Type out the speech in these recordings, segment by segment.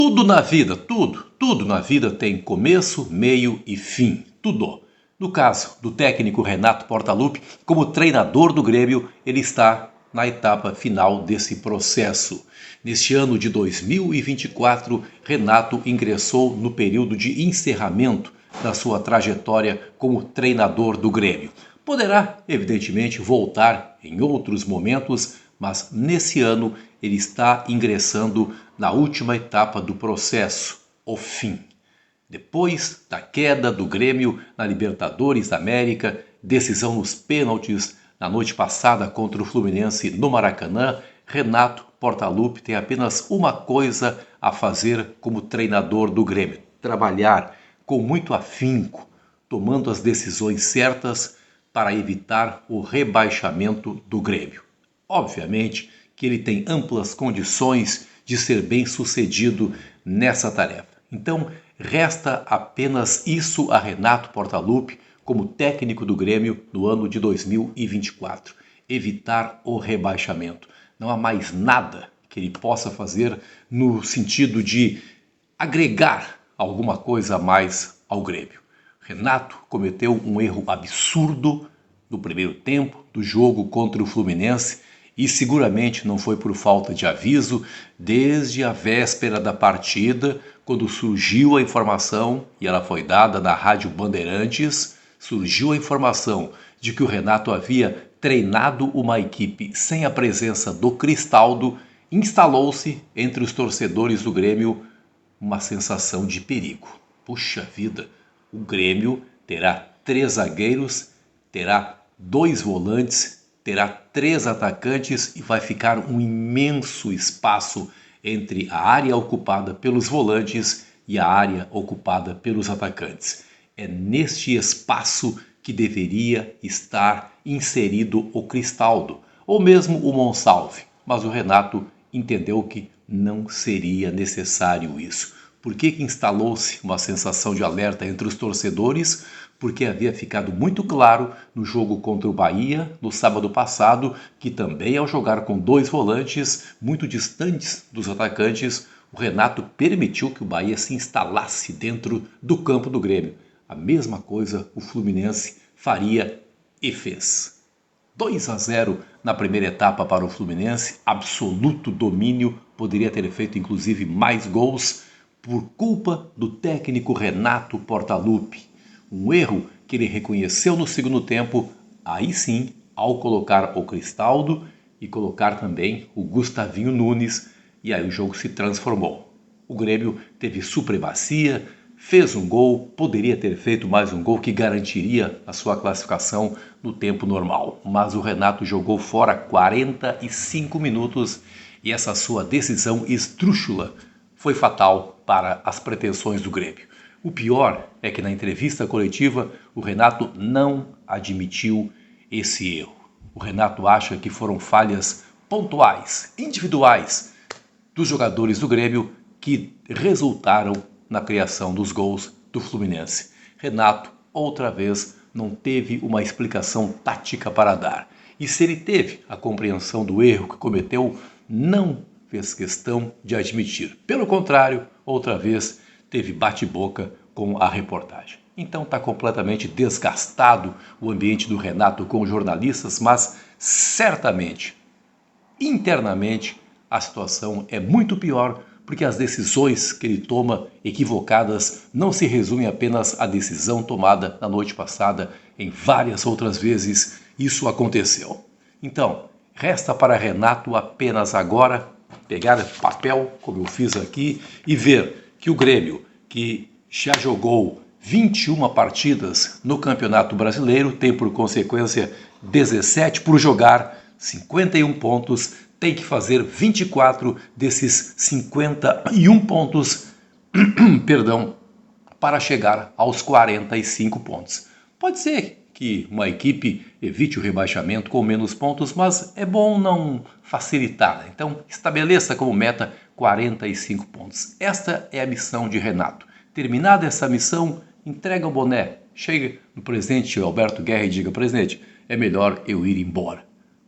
Tudo na vida, tudo na vida tem começo, meio e fim. Tudo. No caso do técnico Renato Portaluppi, como treinador do Grêmio, ele está na etapa final desse processo. Neste ano de 2024, Renato ingressou no período de encerramento da sua trajetória como treinador do Grêmio. Poderá, evidentemente, voltar em outros momentos, mas nesse ano ele está ingressando na última etapa do processo, o fim. Depois da queda do Grêmio na Libertadores da América, decisão nos pênaltis na noite passada contra o Fluminense no Maracanã, Renato Portaluppi tem apenas uma coisa a fazer como treinador do Grêmio: trabalhar com muito afinco, tomando as decisões certas para evitar o rebaixamento do Grêmio. Obviamente que ele tem amplas condições de ser bem-sucedido nessa tarefa. Então, resta apenas isso a Renato Portaluppi como técnico do Grêmio no ano de 2024: evitar o rebaixamento. Não há mais nada que ele possa fazer no sentido de agregar alguma coisa a mais ao Grêmio. Renato cometeu um erro absurdo no primeiro tempo do jogo contra o Fluminense e seguramente não foi por falta de aviso. Desde a véspera da partida, quando surgiu a informação, e ela foi dada na Rádio Bandeirantes, surgiu a informação de que o Renato havia treinado uma equipe sem a presença do Cristaldo, instalou-se entre os torcedores do Grêmio uma sensação de perigo. Puxa vida, o Grêmio terá 3 zagueiros, terá 2 volantes, terá 3 atacantes e vai ficar um imenso espaço entre a área ocupada pelos volantes e a área ocupada pelos atacantes. É neste espaço que deveria estar inserido o Cristaldo, ou mesmo o Monsalve, mas o Renato entendeu que não seria necessário isso. Por que instalou-se uma sensação de alerta entre os torcedores? Porque havia ficado muito claro no jogo contra o Bahia, no sábado passado, que também ao jogar com 2 volantes muito distantes dos atacantes, o Renato permitiu que o Bahia se instalasse dentro do campo do Grêmio. A mesma coisa o Fluminense faria e fez. 2-0 na primeira etapa para o Fluminense, absoluto domínio, poderia ter feito inclusive mais gols por culpa do técnico Renato Portaluppi. Um erro que ele reconheceu no segundo tempo, aí sim, ao colocar o Cristaldo e colocar também o Gustavinho Nunes, e aí o jogo se transformou. O Grêmio teve supremacia, fez um gol, poderia ter feito mais um gol que garantiria a sua classificação no tempo normal, mas o Renato jogou fora 45 minutos e essa sua decisão esdrúxula foi fatal para as pretensões do Grêmio. O pior é que na entrevista coletiva o Renato não admitiu esse erro. O Renato acha que foram falhas pontuais, individuais, dos jogadores do Grêmio que resultaram na criação dos gols do Fluminense. Renato, outra vez, não teve uma explicação tática para dar. E se ele teve a compreensão do erro que cometeu, não fez questão de admitir. Pelo contrário, outra vez teve bate-boca com a reportagem. Então está completamente desgastado o ambiente do Renato com os jornalistas, mas certamente, internamente, a situação é muito pior, porque as decisões que ele toma equivocadas não se resumem apenas à decisão tomada na noite passada, em várias outras vezes isso aconteceu. Então, resta para Renato apenas agora pegar papel, como eu fiz aqui, e ver que o Grêmio, que já jogou 21 partidas no Campeonato Brasileiro, tem por consequência 17 por jogar, 51 pontos, tem que fazer 24 desses 51 pontos, para chegar aos 45 pontos. Pode ser que uma equipe evite o rebaixamento com menos pontos, mas é bom não facilitar. Então, estabeleça como meta 45 pontos. Esta é a missão de Renato. Terminada essa missão, entrega o boné. Chega no presidente Alberto Guerra e diga: presidente, é melhor eu ir embora.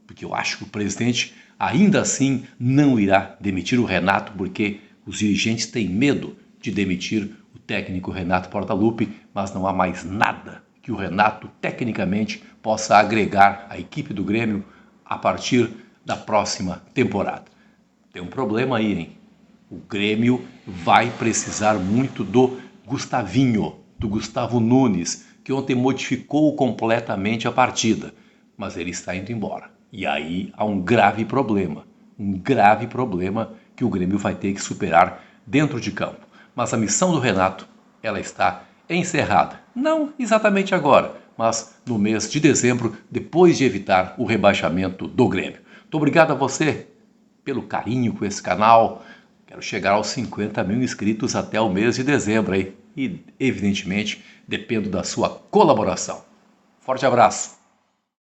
Porque eu acho que o presidente ainda assim não irá demitir o Renato, porque Os dirigentes têm medo de demitir o técnico Renato Portaluppi, mas não há mais nada que o Renato, tecnicamente, possa agregar à equipe do Grêmio a partir da próxima temporada. Tem um problema aí, hein? O Grêmio vai precisar muito do Gustavinho, do Gustavo Nunes, que ontem modificou completamente a partida, mas ele está indo embora. E aí há um grave problema que o Grêmio vai ter que superar dentro de campo. Mas a missão do Renato, ela está encerrada. Não exatamente agora, mas no mês de dezembro, depois de evitar o rebaixamento do Grêmio. Muito obrigado a você pelo carinho com esse canal. Quero chegar aos 50 mil inscritos até o mês de dezembro aí. E, evidentemente, dependo da sua colaboração. Forte abraço!